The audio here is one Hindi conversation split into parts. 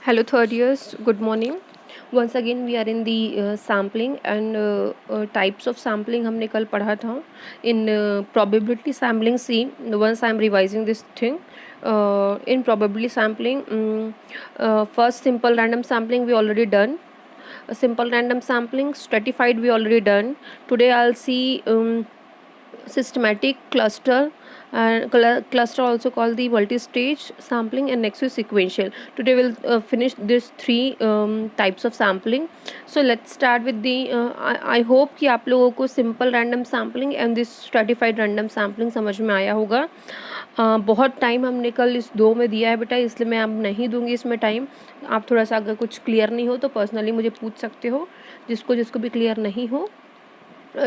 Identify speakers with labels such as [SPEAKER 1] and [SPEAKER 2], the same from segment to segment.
[SPEAKER 1] Hello, third years. Good morning. Once again, we are in the sampling and types of sampling. हमने कल पढ़ा था in probability sampling. See, once I am revising this thing. In probability sampling, first simple random sampling we already done. A simple random sampling, stratified we already done. Today I'll see systematic cluster and cluster also called the multi-stage sampling, and next is sequential. Today we'll finish this three types of sampling. So let's start with the I hope कि आप लोगों को simple random sampling and this stratified random sampling समझ में आया होगा. बहुत टाइम हमने कल इस दो में दिया है बेटा, इसलिए मैं अब नहीं दूंगी इसमें टाइम. आप थोड़ा सा अगर कुछ क्लियर नहीं हो तो पर्सनली मुझे पूछ सकते हो, जिसको जिसको भी क्लियर नहीं हो.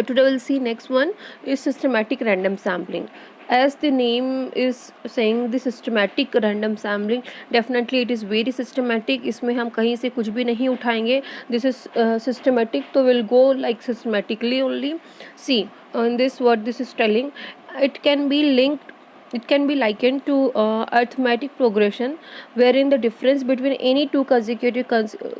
[SPEAKER 1] Today we'll see next one is systematic random sampling. As the name is saying, the systematic random sampling, definitely it is very systematic. इसमें हम कहीं से कुछ भी नहीं उठाएंगे. This is systematic, so we'll go like systematically only. See, in this what this is telling, it can be linked, it can be likened to arithmetic progression wherein the difference between any two consecutive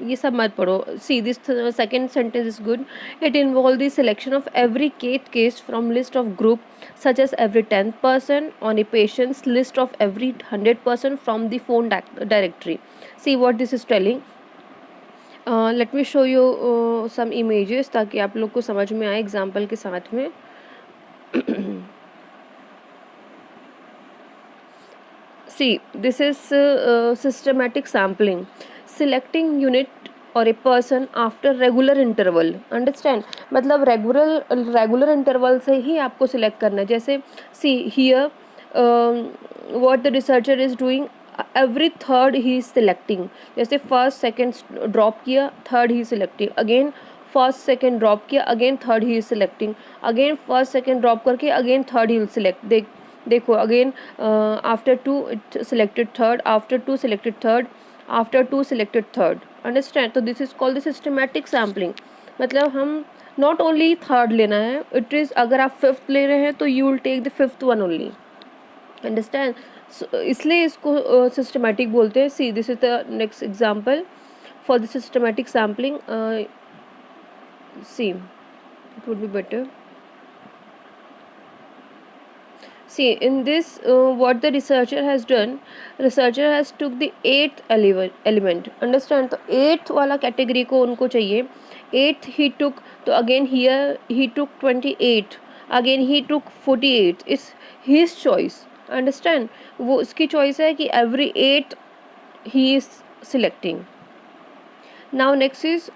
[SPEAKER 1] ये सब मत पढ़ो. See, this second sentence is good. It involves the selection of every kth case from list of group, such as every 10th person on a patient's list of every 100% from the phone directory. See what this is telling. Let me show you some images ताकि आप लोग को समझ में आए एग्जाम्पल के साथ में. See, this is systematic sampling. Selecting unit or a person after regular interval. Understand? मतलब regular interval से ही आपको select करना है. जैसे see here, what the researcher is doing, every third he is selecting. जैसे first second drop किया, third he is selecting. Again first second drop किया, again third he is selecting. Again first second drop करके again third he will select. देखो again after two it selected third, after two selected third, after two selected third. Understand? तो this is called the systematic sampling. मतलब हम नॉट ओनली थर्ड लेना है, इट इज़ अगर आप फिफ्थ ले रहे हैं तो you will take the fifth one only. Understand? इसलिए इसको सिस्टमैटिक बोलते हैं. See this is the next example for the systematic sampling. See it would be better. See, in this what the researcher has done, researcher has took the eighth element. Understand? तो eighth वाला category को उनको चाहिए. Eighth he took, तो again here he took 28, again he took 48. It's his choice. Understand? वो उसकी choice है कि every eighth he is selecting. Now next is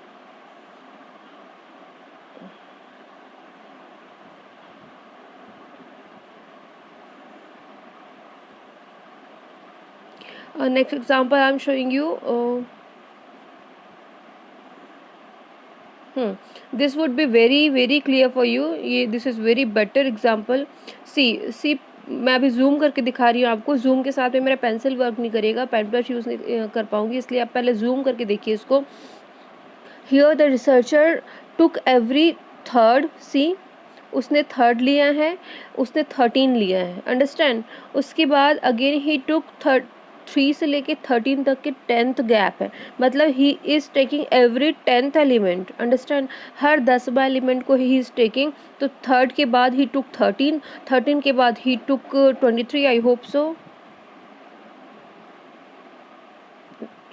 [SPEAKER 1] next example I am showing you. This would be very clear for you. ये this is very better example. See मैं अभी जूम करके दिखा रही हूँ आपको. जूम के साथ में मेरा पेंसिल वर्क नहीं करेगा, पेन ब्रश यूज़ नहीं कर पाऊँगी, इसलिए आप पहले जूम करके देखिए इसको. Here the researcher took every third. See, उसने थर्ड लिया है, उसने 13 लिया है. अंडरस्टैंड? उसके बाद अगेन ही टुक 3 से लेके 13 तक के 10th गैप है. मतलब he is taking every 10th element. Understand? हर 10वां एलिमेंट को ही इज़ टेकिंग. तो थर्ड के बाद ही टुक 13, 13 के बाद ही टुक 23. I hope so.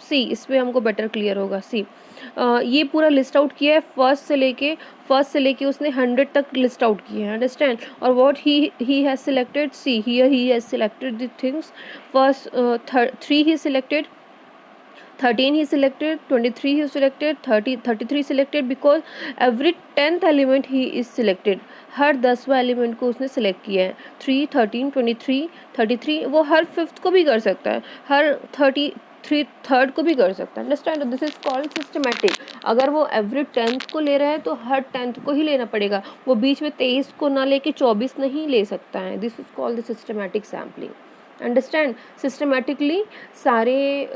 [SPEAKER 1] सी इसमें हमको बेटर क्लियर होगा. सी ये पूरा लिस्ट आउट किया है फर्स्ट से लेके उसने 100 तक लिस्ट आउट किया है. अंडरस्टैंड? और what he has selected. See here he has selected the things. First 3 he selected, 13 he selected, 23 he selected, 33 selected, because every 10th element he is selected. हर 10वां एलिमेंट को उसने सेलेक्ट किया है. 3, 13, 23, 33. वो हर फिफ्थ को भी कर सकता है, हर 33 थर्ड को भी कर सकता है. Understand? This is called systematic. अगर वो एवरी 10th को ले रहा है तो हर 10th को ही लेना पड़ेगा. वो बीच में 23 को ना लेके 24 नहीं ले सकता है. This is called the systematic sampling. Understand? Systematically सारे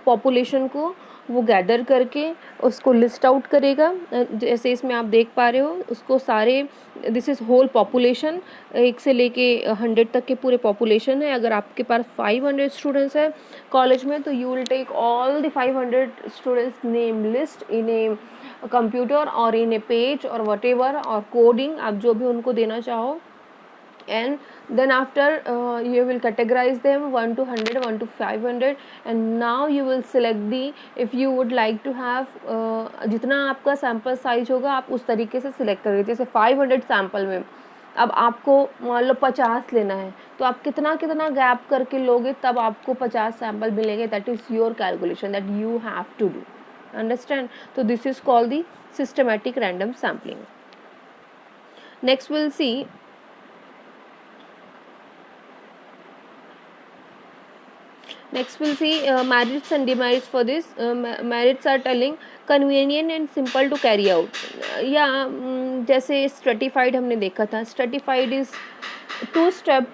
[SPEAKER 1] पॉपुलेशन को वो गैदर करके उसको लिस्ट आउट करेगा। जैसे इसमें आप देख पा रहे हो उसको सारे, दिस इज़ होल पॉपुलेशन, 1 से लेके 100 तक के पूरे पॉपुलेशन है। अगर आपके पास 500 स्टूडेंट्स हैं कॉलेज में, तो you will take all the 500 students name list in a computer और इन ए पेज और वटेवर और कोडिंग, आप जो भी उनको देना चाहो। And then after you will categorize them 1 to 100, 1 to 500, and now you will select the, if you would like to have जितना आपका सैम्पल साइज होगा आप उस तरीके से सिलेक्ट करोगे। जैसे 500 सैम्पल में अब आपको मान लो 50 लेना है, तो आप कितना कितना गैप करके लोगे तब आपको 50 सैम्पल मिलेंगे। That is your calculation that you have to do, understand. तो this is called the systematic random sampling. Next will see Next we'll see merits and demerits for this. Merits are telling convenient and simple to carry out. जैसे stratified हमने देखा था, stratified is 2 step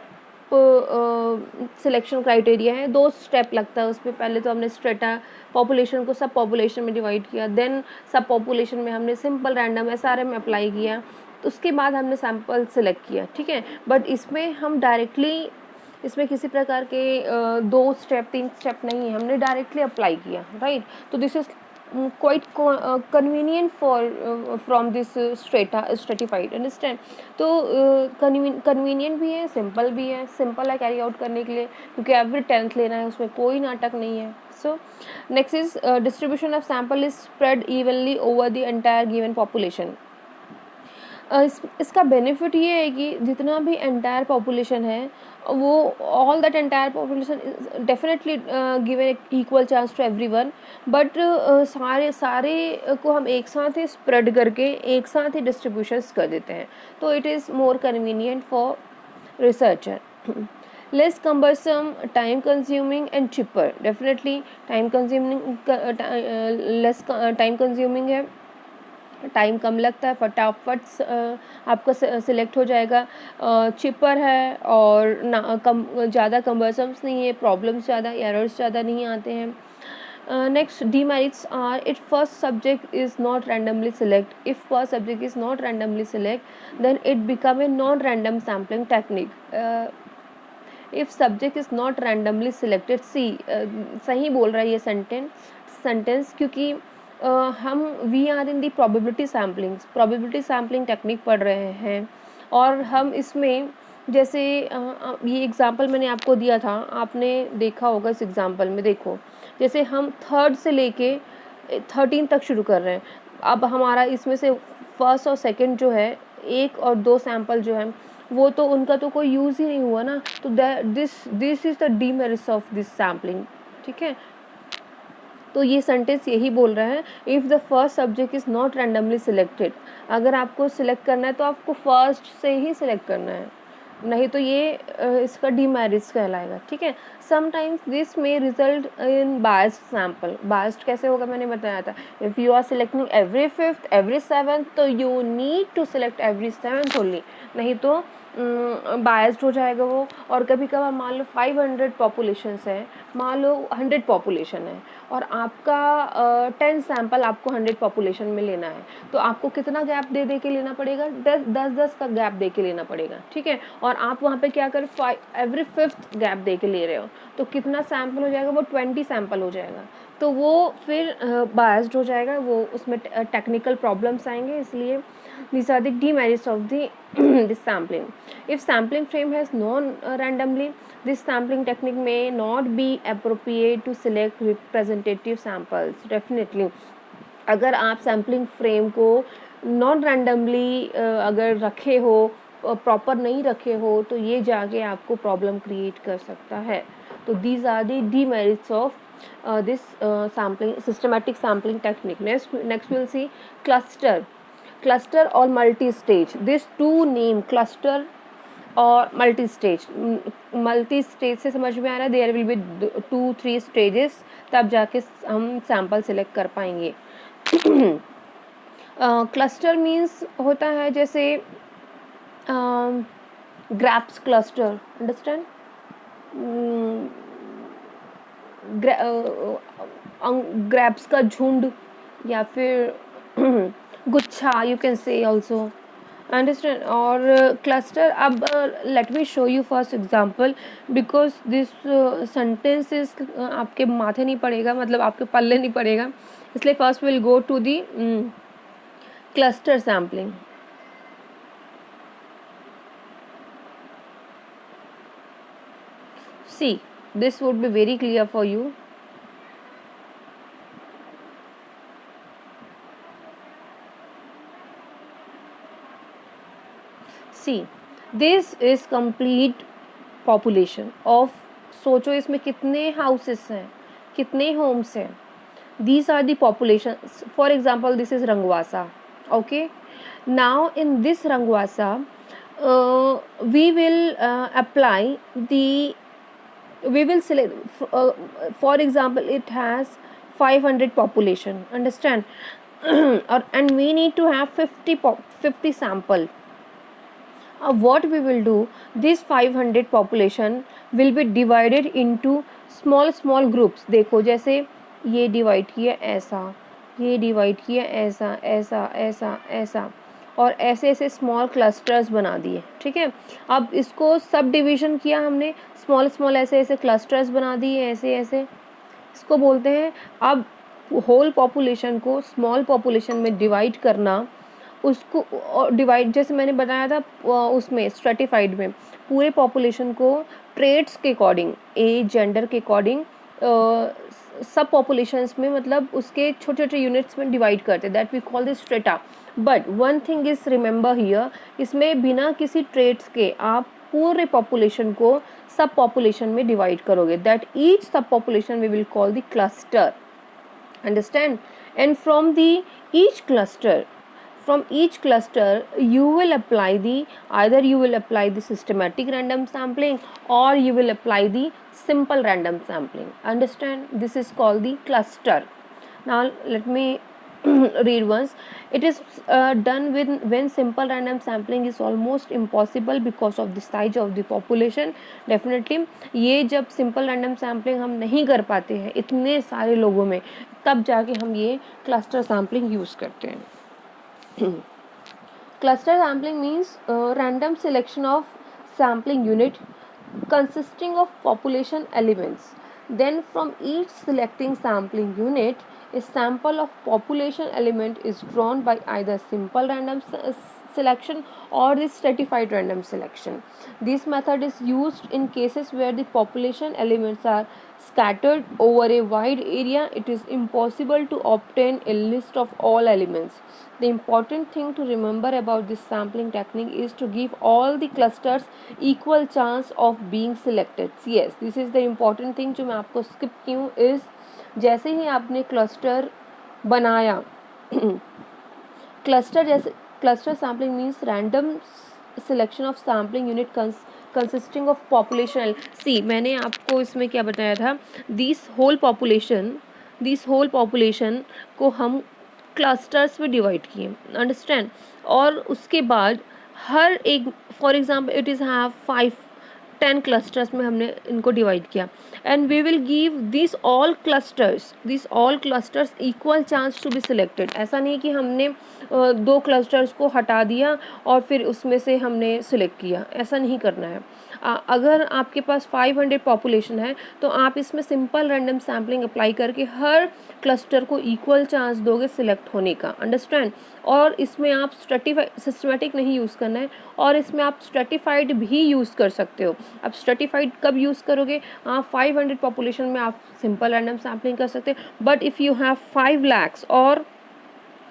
[SPEAKER 1] selection criteria है। 2 स्टेप लगता है उसमें। पहले तो हमने स्ट्रेटा पॉपुलेशन को सब पॉपुलेशन में डिवाइड किया, देन सब पॉपुलेशन में हमने सिंपल रैंडम SRM अप्लाई किया, तो उसके बाद हमने सैम्पल सेलेक्ट किया, ठीक है। बट इसमें हम डायरेक्टली, इसमें किसी प्रकार के 2 स्टेप 3 स्टेप नहीं है, हमने डायरेक्टली अप्लाई किया, राइट। तो this is quite convenient for from this stratified, understand. तो कन्वीनियंट भी है, सिंपल भी है। सिंपल है कैरी आउट करने के लिए क्योंकि एवरी 10th लेना है, उसमें कोई नाटक नहीं है। So next is distribution of sample is spread evenly over the entire given population. इसका बेनिफिट ये है कि जितना भी एंटायर पॉपुलेशन है वो all that entire population definitely given equal chance to everyone, but सारे को हम एक साथ ही स्प्रेड करके एक साथ ही डिस्ट्रीब्यूशंस कर देते हैं, तो it is more convenient for researcher. Less cumbersome, time consuming and cheaper, definitely time consuming, less time consuming है, टाइम कम लगता है, फटाफट आपका सिलेक्ट हो जाएगा। चिपर है और ना कम ज़्यादा कम्बरसम्स नहीं है, प्रॉब्लम्स ज़्यादा, एरर्स ज़्यादा नहीं आते हैं। Next demerits are, if first subject is not randomly select, if first subject is not randomly select then it become a non random sampling technique. if subject is not randomly selected, see सही बोल रहा है ये सेंटेंस क्योंकि हम we are in the probability sampling technique पढ़ रहे हैं, और हम इसमें जैसे ये एग्जांपल मैंने आपको दिया था, आपने देखा होगा। इस एग्जांपल में देखो, जैसे हम 3rd से लेके 13 तक शुरू कर रहे हैं। अब हमारा इसमें से फर्स्ट और सेकंड जो है, 1 और 2 सैंपल जो है वो तो उनका तो कोई यूज़ ही नहीं हुआ ना, तो this is the demerits of this sampling, ठीक है। तो ये सेंटेंस यही बोल रहा है, if the first subject is not randomly selected, अगर आपको सिलेक्ट करना है तो आपको फर्स्ट से ही सिलेक्ट करना है, नहीं तो ये इसका डीमेरिट्स कहलाएगा, ठीक है। Sometimes this may result in biased sample. Biased कैसे होगा मैंने बताया था, if you are selecting every 5th every 7th तो you need to select every 7th only, नहीं तो बायस्ड हो जाएगा वो। और कभी कभार मान लो 500 पॉपुलेशंस है, मान लो 100 पॉपुलेशन है और आपका 10 सैम्पल आपको 100 पॉपुलेशन में लेना है, तो आपको कितना गैप दे के लेना पड़ेगा, 10 का गैप दे के लेना पड़ेगा, ठीक है। और आप वहाँ पे क्या कर एवरी 5th गैप दे के ले रहे हो, तो कितना सैम्पल हो जाएगा, वो 20 सैम्पल हो जाएगा, तो वो फिर बायस्ड हो जाएगा, वो उसमें टेक्निकल प्रॉब्लम्स आएंगे। इसलिए these are the demerits of the this sampling. If sampling frame has non randomly, this sampling technique may not be appropriate to select representative samples, definitely। अगर आप सैम्पलिंग फ्रेम को नॉन रैंडमली अगर रखे हो, प्रॉपर नहीं रखे हो, तो ये जाके आपको प्रॉब्लम क्रिएट कर सकता है। तो these are the demerits of this sampling, systematic sampling technique. Next will see cluster और multi stage. This two name cluster और मल्टी स्टेज से समझ में आ रहा है, देयर विल बी 2-3 स्टेजेस, तब जाके हम सैम्पल सेलेक्ट कर पाएंगे। क्लस्टर मीन्स होता है जैसे ग्रैप्स क्लस्टर, अंडरस्टैंड, ग्रैप्स का झुंड या फिर गुच्छा, you can say also, understand. और क्लस्टर, अब let me show you first example, because this sentence is आपके माथे नहीं पड़ेगा, मतलब आपके पल्ले नहीं पड़ेगा, इसलिए first will go to the cluster sampling. See, this would be very clear for you. See, this is complete population of, सोचो इसमें कितने हाउसेस हैं, कितने होम्स हैं। These are the populations. For example, this is Rangwasa. Okay. Now in this Rangwasa, we will apply the, we will select, for example, it has 500 population, understand, or and we need to have 50 sample. What we will do, this 500 population will be divided into small groups। देखो जैसे ये डिवाइड किया ऐसा, ये डिवाइड किया ऐसा ऐसा ऐसा ऐसा, और ऐसे ऐसे स्मॉल क्लस्टर्स बना दिए, ठीक है। अब इसको सब डिवीजन किया हमने, स्मॉल ऐसे ऐसे क्लस्टर्स बना दिए, ऐसे ऐसे, इसको बोलते हैं। अब होल पॉपुलेशन को स्मॉल पॉपुलेशन में डिवाइड करना, उसको डिवाइड, जैसे मैंने बताया था उसमें स्ट्रेटिफाइड में पूरे पॉपुलेशन को ट्रेड्स के अकॉर्डिंग, एज, जेंडर के अकॉर्डिंग सब पॉपुलेशंस में, मतलब उसके छोटे छोटे यूनिट्स में डिवाइड करते, that we call this strata. But one thing is remember here, इसमें बिना किसी ट्रेड्स के आप पूरे पॉपुलेशन को सब पॉपुलेशन में डिवाइड करोगे, that each sub population we will call the cluster, understand। And from the each cluster, from each cluster you will apply the, either you will apply the systematic random sampling or you will apply the simple random sampling, understand। This is called the cluster। Now let me read once। It is done with when simple random sampling is almost impossible because of the size of the population। definitely ये जब simple random sampling हम नहीं कर पाते हैं इतने सारे लोगों में, तब जाके हम ये cluster sampling यूज़ करते हैं। Cluster sampling means random selection of sampling unit consisting of population elements, then from each selecting sampling unit a sample of population element is drawn by either simple random selection or the stratified random selection। This method is used in cases where the population elements are scattered over a wide area. It is impossible to obtain a list of all elements। The important thing to remember about this sampling technique is to give all the clusters equal chance of being selected। Yes, this is the important thing जो मैं आपको skip की हूँ, is जैसे ही आपने cluster बनाया cluster, जैसे cluster sampling means random selection of sampling unit consisting of population। See, मैंने आपको इसमें क्या बताया था, this whole population को हम क्लस्टर्स में डिवाइड किए, अंडरस्टैंड। और उसके बाद हर एक, for example it is have 5-10 clusters में हमने इनको डिवाइड किया, and we will give this all clusters equal chance to be selected. ऐसा नहीं कि हमने 2 क्लस्टर्स को हटा दिया और फिर उसमें से हमने सिलेक्ट किया, ऐसा नहीं करना है। अगर आपके पास 500 पॉपुलेशन है तो आप इसमें सिंपल रैंडम सैम्पलिंग अप्लाई करके हर क्लस्टर को इक्वल चांस दोगे सिलेक्ट होने का, अंडरस्टैंड। और इसमें आप सिस्टमेटिक नहीं यूज़ करना है, और इसमें आप स्ट्रेटिफाइड भी यूज़ कर सकते हो। अब स्ट्रेटिफाइड कब यूज़ करोगे, आप 500 पॉपुलेशन में आप सिंपल रैंडम सैम्पलिंग कर सकते हैं, but if you have 5 lakhs और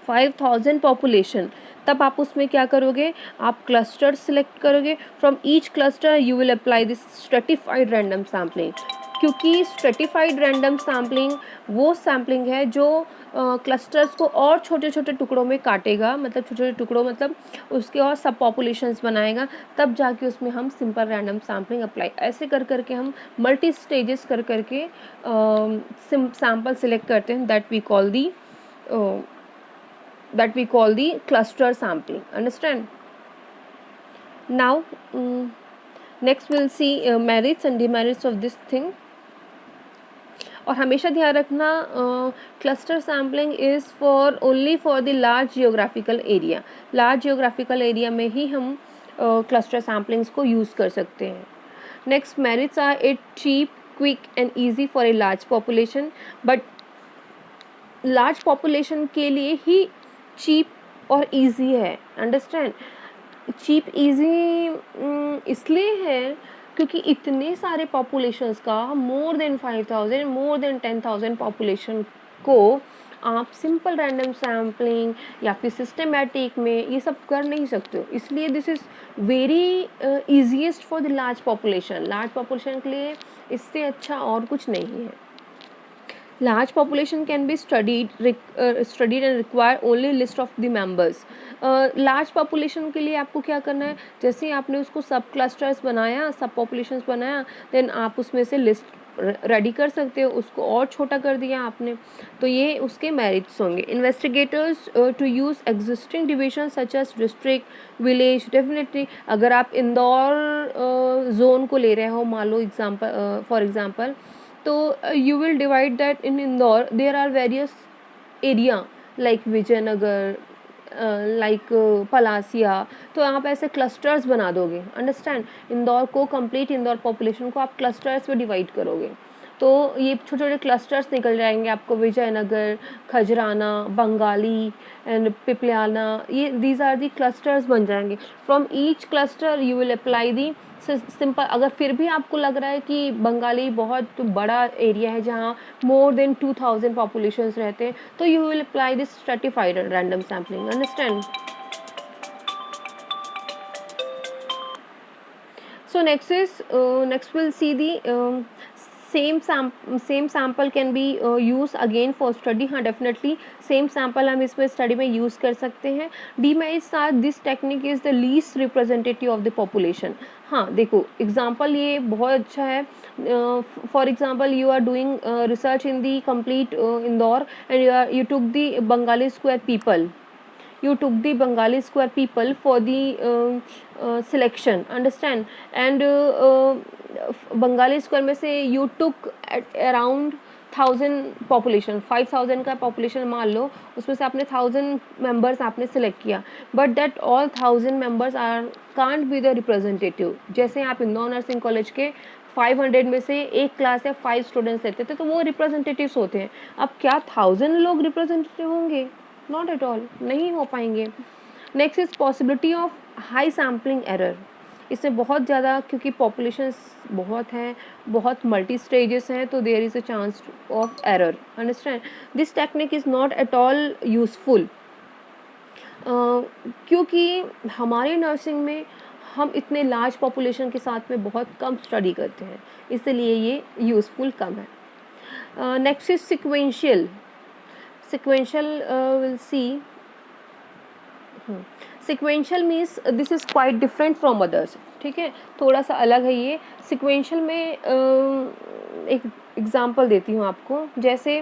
[SPEAKER 1] 5000 पॉपुलेशन, तब आप उसमें क्या करोगे, आप क्लस्टर सिलेक्ट करोगे। From each cluster you will apply this stratified random sampling, क्योंकि स्ट्रेटिफाइड रैंडम सैम्पलिंग वो सैम्पलिंग है जो क्लस्टर्स को और छोटे छोटे टुकड़ों में काटेगा, मतलब छोटे छोटे टुकड़ों, मतलब उसके और सब पॉपुलेशंस बनाएगा, तब जाके उसमें हम सिंपल रैंडम सैम्पलिंग अप्लाई, ऐसे कर करके हम मल्टी स्टेजेस कर करके सैम्पल सिलेक्ट करते हैं, that we call the cluster sampling, understand। Now next we'll see merits and demerits of this thing। और हमेशा ध्यान रखना cluster sampling is for only for the large geographical area. Large geographical area में ही हम क्लस्टर सैम्पलिंग्स को यूज़ कर सकते हैं। Next, merits are it cheap, quick and easy for a large population. But large population के लिए ही चीप और इजी है। अंडरस्टैंड, चीप इजी इसलिए है क्योंकि इतने सारे पॉपुलेशंस का more than 5000 more than 10,000 population को आप सिंपल रैंडम सैम्पलिंग या फिर सिस्टमेटिक में ये सब कर नहीं सकते हो। इसलिए this is very easiest for the large population. Large population के लिए इससे अच्छा और कुछ नहीं है। Large population can be studied and require only list of the members. Large population के लिए आपको क्या करना है, जैसे ही आपने उसको सब क्लस्टर्स बनाया, सब पॉपुलेशंस बनाया, देन आप उसमें से लिस्ट रेडी कर सकते हो, उसको और छोटा कर दिया आपने, तो ये उसके मेरिट्स होंगे। Investigators to use existing division such as district, village, definitely अगर आप इंदौर जोन को ले रहे हो, मान लो एग्जाम्पल फॉर एग्जाम्पल, तो you will divide that in Indore there are various area like Vijaynagar, like Palasia, तो आप ऐसे क्लस्टर्स बना दोगे। अंडरस्टैंड, इंदौर को कंप्लीट इंदौर पॉपुलेशन को आप क्लस्टर्स में डिवाइड करोगे, तो ये छोटे छोटे क्लस्टर्स निकल जाएंगे आपको, विजयनगर, खजराना, बंगाली एंड पिपलियाना, ये दीज आर दी क्लस्टर्स बन जाएंगे। From each cluster you will apply the simple. अगर फिर भी आपको लग रहा है कि बंगाली बहुत बड़ा एरिया है जहाँ मोर देन 2000 पॉपुलेशंस रहते हैं, तो you will apply this stratified random sampling. Understand? So next we'll see the same sample can be used again for study। हाँ डेफिनेटली सेम सैम्पल हम इसमें स्टडी में यूज़ कर सकते हैं। Demerits are this technique is the least representative of the population. हाँ देखो, एग्जांपल ये बहुत अच्छा है। For example you are doing research in the complete Indore and you took the Bengali square people, you took the Bengali square people for the selection, understand, and Bengali square में से you took at around 1000 population, 5000 का population मान लो, उसमें से आपने 1000 members आपने select किया, but that all 1000 members are can't be the representative। जैसे आप इंदौर नर्सिंग कॉलेज के 500 में से एक क्लास या 5 स्टूडेंट्स लेते थे, तो वो रिप्रेजेंटेटिव्स होते हैं। अब क्या 1000 लोग रिप्रेजेंटेटिव होंगे? नॉट एट ऑल, नहीं हो पाएंगे। Next is possibility of high sampling error. इससे बहुत ज़्यादा, क्योंकि पॉपुलेशंस बहुत हैं, बहुत मल्टी स्टेजेस हैं, तो there is a chance of error. Understand, this technique is not at all useful, क्योंकि हमारे नर्सिंग में हम इतने लार्ज पॉपुलेशन के साथ में बहुत कम स्टडी करते हैं, इसलिए ये यूज़फुल कम है। Next is sequential. we'll see। Sequential means this is quite different from others. ठीक है, थोड़ा सा अलग है ये। सिक्वेंशियल में एक एग्जांपल देती हूँ आपको, जैसे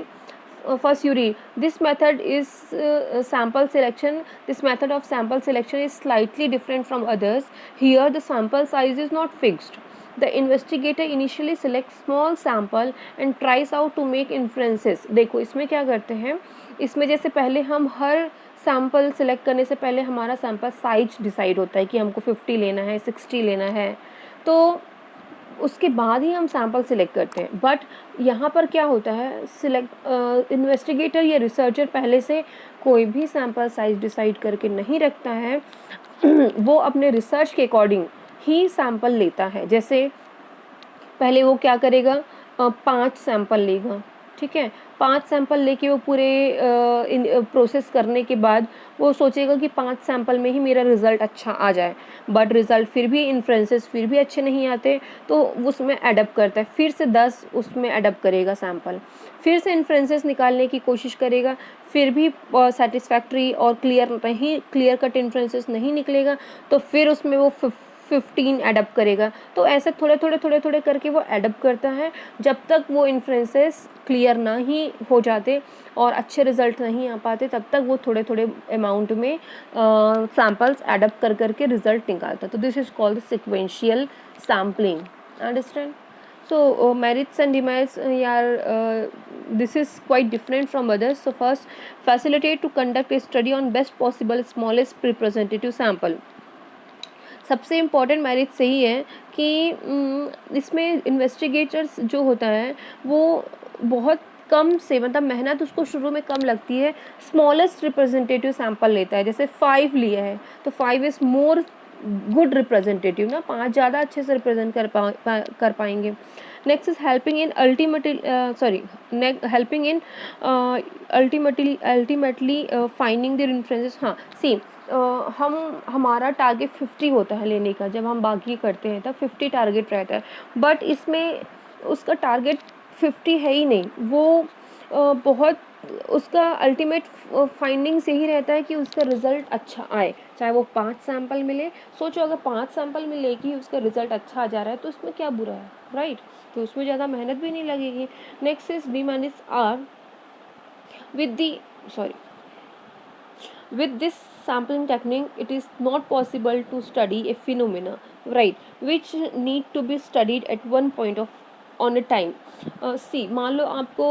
[SPEAKER 1] first you read this method is sample selection, this method of sample selection is slightly different from others, here the sample size is not fixed, the investigator initially selects small sample and tries out to make inferences। देखो इसमें क्या करते हैं, इसमें जैसे पहले हम हर सैम्पल सेलेक्ट करने से पहले हमारा सैम्पल साइज डिसाइड होता है कि हमको 50 लेना है, 60 लेना है, तो उसके बाद ही हम सैम्पल सिलेक्ट करते हैं। बट यहाँ पर क्या होता है, इन्वेस्टिगेटर या रिसर्चर पहले से कोई भी सैम्पल साइज डिसाइड करके नहीं रखता है, वो अपने रिसर्च के अकॉर्डिंग ही सैंपल लेता है। जैसे पहले वो क्या करेगा, 5 सैंपल लेगा, ठीक है, 5 सैंपल लेके वो पूरे प्रोसेस करने के बाद वो सोचेगा कि 5 सैंपल में ही मेरा रिज़ल्ट अच्छा आ जाए, बट रिज़ल्ट फिर भी इन्फ्रेंसेस फिर भी अच्छे नहीं आते, तो उसमें एडप्ट करता है, फिर से 10 उसमें एडप्ट करेगा सैंपल, फिर से इन्फ्रेंसेस निकालने की कोशिश करेगा, फिर भी सेटिस्फैक्ट्री और क्लियर कट इन्फ्रेंसेस नहीं निकलेगा, तो फिर उसमें वो 15 एडप्ट करेगा। तो ऐसे थोड़े करके वो एडप्ट करता है, जब तक वो इन्फ्रेंसेस क्लियर ना ही हो जाते और अच्छे रिजल्ट नहीं आ पाते, तब तक वो थोड़े अमाउंट में सैम्पल्स एडप्ट कर करके रिजल्ट निकालता है। तो this is called sequential sampling. Understand? So merits and demerits, यार this is quite different from others. So first, facilitate to conduct a study on best possible smallest representative sample. सबसे इम्पॉर्टेंट मेरिट सही है कि इसमें इन्वेस्टिगेटर्स जो होता है वो बहुत कम से मतलब मेहनत उसको शुरू में कम लगती है, स्मॉलेस्ट रिप्रेजेंटेटिव सैंपल लेता है, जैसे 5 लिया है तो 5 इज़ मोर गुड रिप्रेजेंटेटिव ना, 5 ज़्यादा अच्छे से रिप्रेजेंट कर पाएंगे. Next is helping in ultimately finding there influences. हाँ सी, हम हमारा टारगेट 50 होता है लेने का, जब हम बाकी करते हैं तब 50 टारगेट रहता है, बट इसमें उसका टारगेट 50 है ही नहीं, वो बहुत उसका अल्टीमेट फाइंडिंग से ही रहता है कि उसका रिज़ल्ट अच्छा आए, चाहे वो 5 सैंपल मिले. सोचो अगर 5 सैंपल मिले कि उसका रिज़ल्ट अच्छा आ जा रहा है तो उसमें क्या बुरा है, राइट? तो उसमें ज़्यादा मेहनत भी नहीं लगेगी. Next is demands are with the sorry with this sampling technique, it is not possible to study a phenomena, right, which need to be studied at one point of on a time. सी, मान लो आपको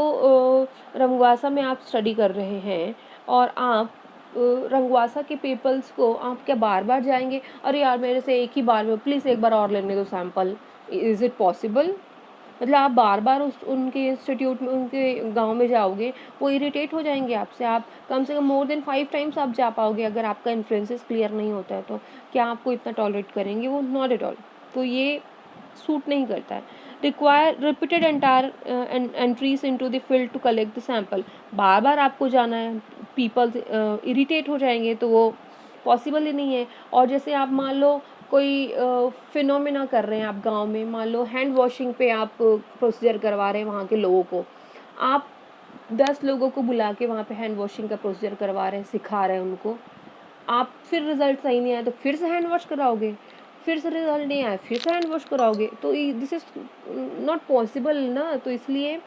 [SPEAKER 1] रंगवासा में आप स्टडी कर रहे हैं और आप रंगवासा के पेपर्स को आप क्या बार बार जाएंगे, अरे यार मेरे से एक ही बार में प्लीज़ एक बार और लेने दो सैम्पल, इज़ इट पॉसिबल? मतलब आप बार बार उस उनके इंस्टीट्यूट में उनके गांव में जाओगे, वो इरिटेट हो जाएंगे आपसे. आप कम से कम मोर देन 5 टाइम्स आप जा पाओगे अगर आपका इन्फ्लुएंसेस क्लियर नहीं होता है, तो क्या आपको इतना टॉलरेट करेंगे वो? Not at all. तो ये सूट नहीं करता है. Require repeated entire entries into the field to collect the sample. बार बार आपको जाना है, पीपल इरिटेट हो जाएंगे, तो वो पॉसिबल ही नहीं है. और जैसे आप मान लो कोई फिनोमिना कर रहे हैं आप गांव में, मान लो हैंड वॉशिंग पे आप प्रोसीजर करवा रहे हैं वहाँ के लोगों को, आप 10 लोगों को बुला के वहाँ पे हैंड वॉशिंग का प्रोसीजर करवा रहे हैं, सिखा रहे हैं उनको, आप फिर रिजल्ट सही नहीं आया तो फिर से हैंड वॉश कराओगे, फिर से रिजल्ट नहीं आया फिर से हैंड वॉश कराओगे, तो दिस इज नॉट पॉसिबल ना. तो इसलिए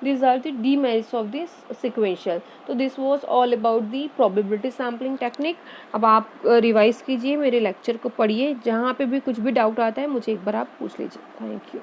[SPEAKER 1] these are the demerits of this sequential. तो this was all about the probability sampling technique. अब आप रिवाइज कीजिए, मेरे लेक्चर को पढ़िए, जहाँ पे भी कुछ भी डाउट आता है मुझे एक बार आप पूछ लीजिए. Thank you.